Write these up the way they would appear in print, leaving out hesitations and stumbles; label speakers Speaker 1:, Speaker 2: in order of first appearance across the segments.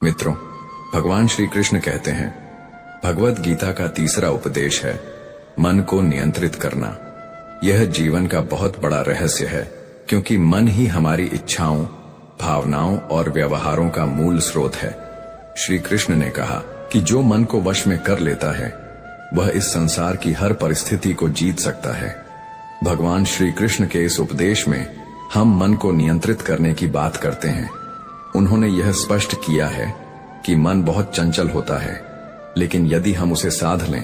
Speaker 1: मित्रों, भगवान श्री कृष्ण कहते हैं, भगवत गीता का तीसरा उपदेश है मन को नियंत्रित करना। यह जीवन का बहुत बड़ा रहस्य है, क्योंकि मन ही हमारी इच्छाओं, भावनाओं और व्यवहारों का मूल स्रोत है। श्री कृष्ण ने कहा कि जो मन को वश में कर लेता है वह इस संसार की हर परिस्थिति को जीत सकता है। भगवान श्री कृष्ण के इस उपदेश में हम मन को नियंत्रित करने की बात करते हैं। उन्होंने यह स्पष्ट किया है कि मन बहुत चंचल होता है, लेकिन यदि हम उसे साध लें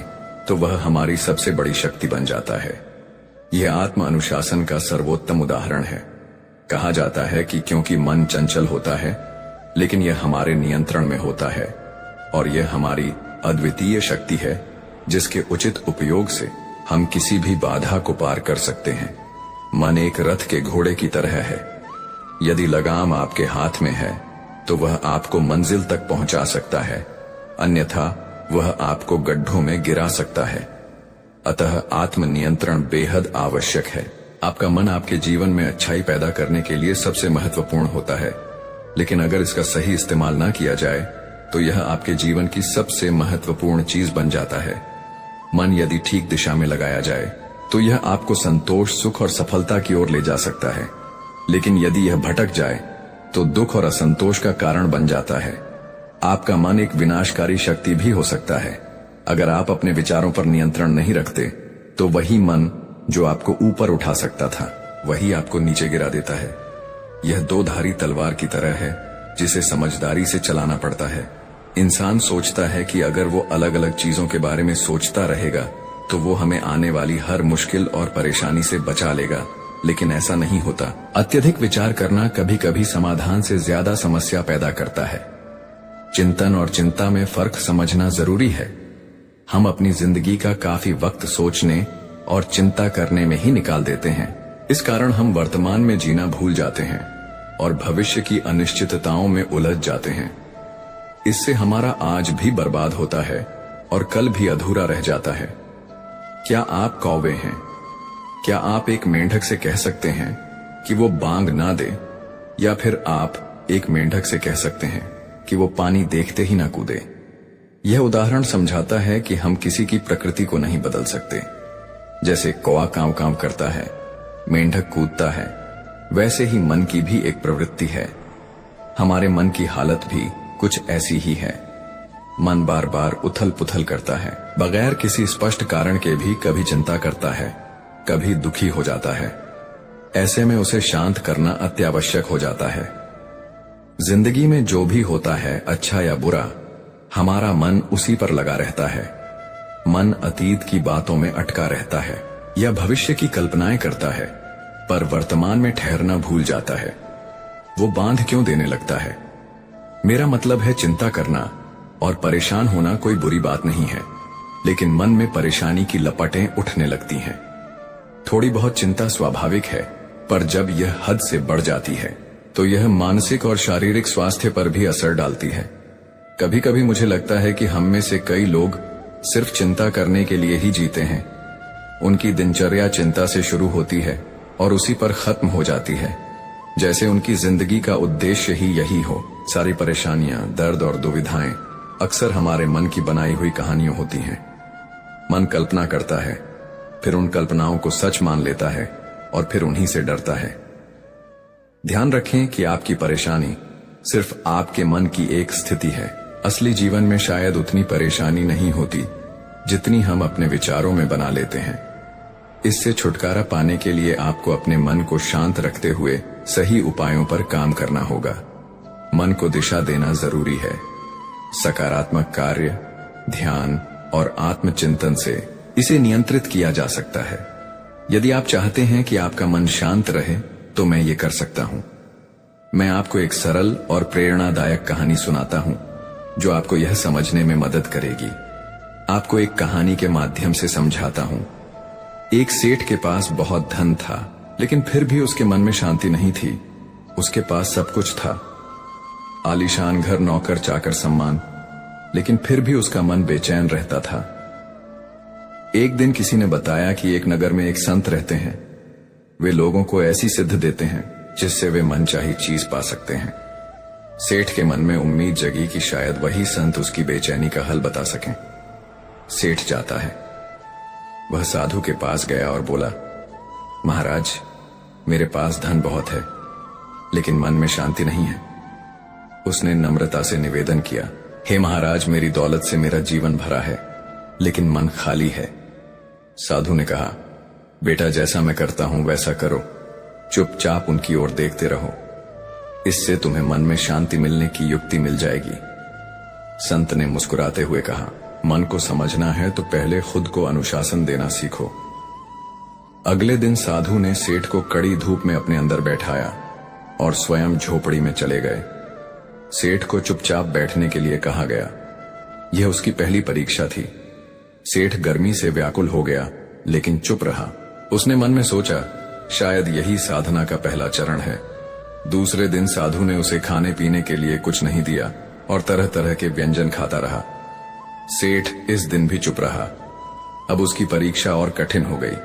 Speaker 1: तो वह हमारी सबसे बड़ी शक्ति बन जाता है। यह आत्म अनुशासन का सर्वोत्तम उदाहरण है। कहा जाता है कि क्योंकि मन चंचल होता है, लेकिन यह हमारे नियंत्रण में होता है और यह हमारी अद्वितीय शक्ति है, जिसके उचित उपयोग से हम किसी भी बाधा को पार कर सकते हैं। मन एक रथ के घोड़े की तरह है। यदि लगाम आपके हाथ में है तो वह आपको मंजिल तक पहुंचा सकता है, अन्यथा वह आपको गड्ढों में गिरा सकता है। अतः आत्मनियंत्रण बेहद आवश्यक है। आपका मन आपके जीवन में अच्छाई पैदा करने के लिए सबसे महत्वपूर्ण होता है, लेकिन अगर इसका सही इस्तेमाल ना किया जाए तो यह आपके जीवन की सबसे महत्वपूर्ण चीज बन जाता है। मन यदि ठीक दिशा में लगाया जाए तो यह आपको संतोष, सुख और सफलता की ओर ले जा सकता है, लेकिन यदि यह भटक जाए तो दुख और असंतोष का कारण बन जाता है। आपका मन एक विनाशकारी शक्ति भी हो सकता है। अगर आप अपने विचारों पर नियंत्रण नहीं रखते तो वही मन जो आपको ऊपर उठा सकता था, वही आपको नीचे गिरा देता है। यह दो धारी तलवार की तरह है, जिसे समझदारी से चलाना पड़ता है। इंसान सोचता है कि अगर वो अलग अलग चीजों के बारे में सोचता रहेगा तो वो हमें आने वाली हर मुश्किल और परेशानी से बचा लेगा, लेकिन ऐसा नहीं होता। अत्यधिक विचार करना कभी कभी समाधान से ज्यादा समस्या पैदा करता है। चिंतन और चिंता में फर्क समझना जरूरी है। हम अपनी जिंदगी का काफी वक्त सोचने और चिंता करने में ही निकाल देते हैं। इस कारण हम वर्तमान में जीना भूल जाते हैं और भविष्य की अनिश्चितताओं में उलझ जाते हैं। इससे हमारा आज भी बर्बाद होता है और कल भी अधूरा रह जाता है। क्या आप कौवे हैं? क्या आप एक मेंढक से कह सकते हैं कि वो बांग ना दे, या फिर आप एक मेंढक से कह सकते हैं कि वो पानी देखते ही ना कूदे? यह उदाहरण समझाता है कि हम किसी की प्रकृति को नहीं बदल सकते। जैसे कौवा कांव कांव करता है, मेंढक कूदता है, वैसे ही मन की भी एक प्रवृत्ति है। हमारे मन की हालत भी कुछ ऐसी ही है। मन बार बार उथल पुथल करता है, बगैर किसी स्पष्ट कारण के भी कभी चिंता करता है, कभी दुखी हो जाता है। ऐसे में उसे शांत करना अत्यावश्यक हो जाता है। जिंदगी में जो भी होता है, अच्छा या बुरा, हमारा मन उसी पर लगा रहता है। मन अतीत की बातों में अटका रहता है या भविष्य की कल्पनाएं करता है, पर वर्तमान में ठहरना भूल जाता है। वो बांध क्यों देने लगता है? मेरा मतलब है, चिंता करना और परेशान होना कोई बुरी बात नहीं है, लेकिन मन में परेशानी की लपटें उठने लगती हैं। थोड़ी बहुत चिंता स्वाभाविक है, पर जब यह हद से बढ़ जाती है तो यह मानसिक और शारीरिक स्वास्थ्य पर भी असर डालती है। कभी कभी मुझे लगता है कि हम में से कई लोग सिर्फ चिंता करने के लिए ही जीते हैं। उनकी दिनचर्या चिंता से शुरू होती है और उसी पर खत्म हो जाती है, जैसे उनकी जिंदगी का उद्देश्य ही यही हो। सारी परेशानियां, दर्द और दुविधाएं अक्सर हमारे मन की बनाई हुई कहानियां होती हैं। मन कल्पना करता है, फिर उन कल्पनाओं को सच मान लेता है और फिर उन्हीं से डरता है। ध्यान रखें कि आपकी परेशानी सिर्फ आपके मन की एक स्थिति है। असली जीवन में शायद उतनी परेशानी नहीं होती जितनी हम अपने विचारों में बना लेते हैं। इससे छुटकारा पाने के लिए आपको अपने मन को शांत रखते हुए सही उपायों पर काम करना होगा। मन को दिशा देना जरूरी है। सकारात्मक कार्य, ध्यान और आत्मचिंतन से इसे नियंत्रित किया जा सकता है। यदि आप चाहते हैं कि आपका मन शांत रहे तो मैं ये कर सकता हूं। मैं आपको एक सरल और प्रेरणादायक कहानी सुनाता हूं जो आपको यह समझने में मदद करेगी। आपको एक कहानी के माध्यम से समझाता हूं। एक सेठ के पास बहुत धन था, लेकिन फिर भी उसके मन में शांति नहीं थी। उसके पास सब कुछ था, आलीशान घर, नौकर चाकर, सम्मान, लेकिन फिर भी उसका मन बेचैन रहता था। एक दिन किसी ने बताया कि एक नगर में एक संत रहते हैं। वे लोगों को ऐसी सिद्ध देते हैं जिससे वे मनचाही चीज पा सकते हैं। सेठ के मन में उम्मीद जगी कि शायद वही संत उसकी बेचैनी का हल बता सकें। सेठ जाता है। वह साधु के पास गया और बोला, महाराज, मेरे पास धन बहुत है, लेकिन मन में शांति नहीं है। उसने नम्रता से निवेदन किया, हे महाराज, मेरी दौलत से मेरा जीवन भरा है, लेकिन मन खाली है। साधु ने कहा, बेटा, जैसा मैं करता हूं वैसा करो, चुपचाप उनकी ओर देखते रहो, इससे तुम्हें मन में शांति मिलने की युक्ति मिल जाएगी। संत ने मुस्कुराते हुए कहा, मन को समझना है तो पहले खुद को अनुशासन देना सीखो। अगले दिन साधु ने सेठ को कड़ी धूप में अपने अंदर बैठाया और स्वयं झोपड़ी में चले गए। सेठ को चुपचाप बैठने के लिए कहा गया। यह उसकी पहली परीक्षा थी। सेठ गर्मी से व्याकुल हो गया, लेकिन चुप रहा। उसने मन में सोचा, शायद यही साधना का पहला चरण है। दूसरे दिन साधु ने उसे खाने पीने के लिए कुछ नहीं दिया और तरह तरह के व्यंजन खाता रहा। सेठ इस दिन भी चुप रहा। अब उसकी परीक्षा और कठिन हो गई।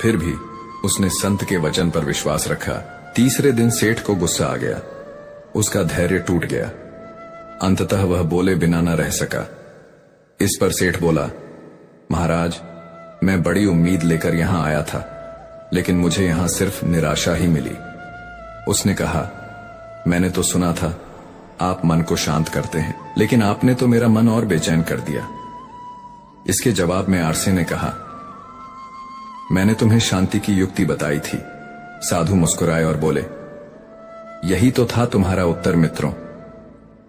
Speaker 1: फिर भी उसने संत के वचन पर विश्वास रखा। तीसरे दिन सेठ को गुस्सा आ गया। उसका धैर्य टूट गया। अंततः वह बोले बिना न रह सका। इस पर सेठ बोला, महाराज, मैं बड़ी उम्मीद लेकर यहां आया था, लेकिन मुझे यहां सिर्फ निराशा ही मिली। उसने कहा, मैंने तो सुना था आप मन को शांत करते हैं, लेकिन आपने तो मेरा मन और बेचैन कर दिया। इसके जवाब में आरसे ने कहा, मैंने तुम्हें शांति की युक्ति बताई थी। साधु मुस्कुराए और बोले, यही तो था तुम्हारा उत्तर मित्रों।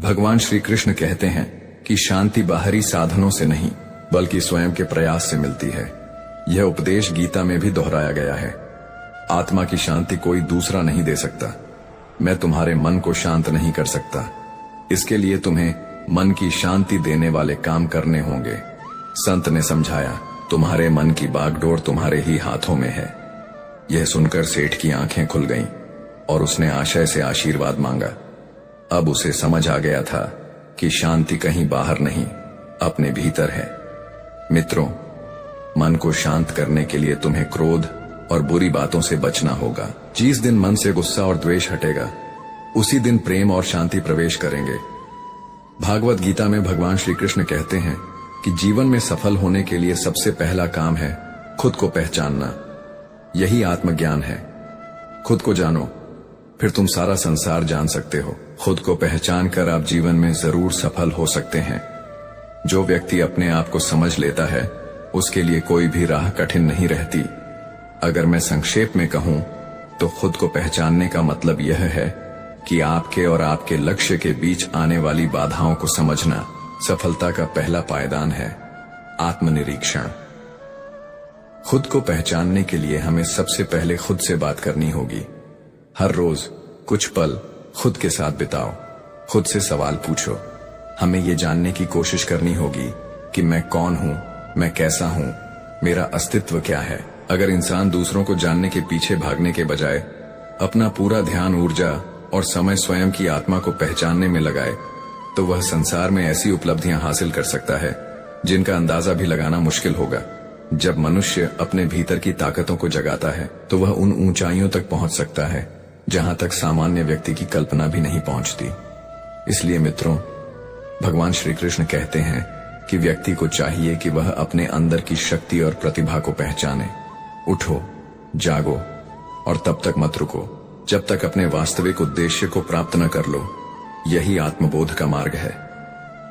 Speaker 1: भगवान श्री कृष्ण कहते हैं कि शांति बाहरी साधनों से नहीं, बल्कि स्वयं के प्रयास से मिलती है। यह उपदेश गीता में भी दोहराया गया है। आत्मा की शांति कोई दूसरा नहीं दे सकता। मैं तुम्हारे मन को शांत नहीं कर सकता। इसके लिए तुम्हें मन की शांति देने वाले काम करने होंगे। संत ने समझाया, तुम्हारे मन की बागडोर तुम्हारे ही हाथों में है। यह सुनकर सेठ की आंखें खुल गईं और उसने आशय से आशीर्वाद मांगा। अब उसे समझ आ गया था कि शांति कहीं बाहर नहीं, अपने भीतर है। मित्रों, मन को शांत करने के लिए तुम्हें क्रोध और बुरी बातों से बचना होगा। जिस दिन मन से गुस्सा और द्वेष हटेगा, उसी दिन प्रेम और शांति प्रवेश करेंगे। भागवत गीता में भगवान श्री कृष्ण कहते हैं कि जीवन में सफल होने के लिए सबसे पहला काम है खुद को पहचानना। यही आत्मज्ञान है। खुद को जानो, फिर तुम सारा संसार जान सकते हो। खुद को पहचान कर आप जीवन में जरूर सफल हो सकते हैं। जो व्यक्ति अपने आप को समझ लेता है, उसके लिए कोई भी राह कठिन नहीं रहती। अगर मैं संक्षेप में कहूं तो खुद को पहचानने का मतलब यह है कि आपके और आपके लक्ष्य के बीच आने वाली बाधाओं को समझना सफलता का पहला पायदान है। आत्मनिरीक्षण। खुद को पहचानने के लिए हमें सबसे पहले खुद से बात करनी होगी। हर रोज कुछ पल खुद के साथ बिताओ। खुद से सवाल पूछो। हमें ये जानने की कोशिश करनी होगी कि मैं कौन हूं, मैं कैसा हूं, मेरा अस्तित्व क्या है। अगर इंसान दूसरों को जानने के पीछे भागने के बजाय अपना पूरा ध्यान, ऊर्जा और समय स्वयं की आत्मा को पहचानने में लगाए, तो वह संसार में ऐसी उपलब्धियां हासिल कर सकता है जिनका अंदाजा भी लगाना मुश्किल होगा। जब मनुष्य अपने भीतर की ताकतों को जगाता है, तो वह उन ऊंचाइयों तक पहुंच सकता है जहां तक सामान्य व्यक्ति की कल्पना भी नहीं पहुंचती। इसलिए मित्रों, भगवान श्री कृष्ण कहते हैं कि व्यक्ति को चाहिए कि वह अपने अंदर की शक्ति और प्रतिभा को पहचाने। उठो, जागो और तब तक मत रुको जब तक अपने वास्तविक उद्देश्य को प्राप्त न कर लो। यही आत्मबोध का मार्ग है।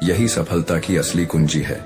Speaker 1: यही सफलता की असली कुंजी है।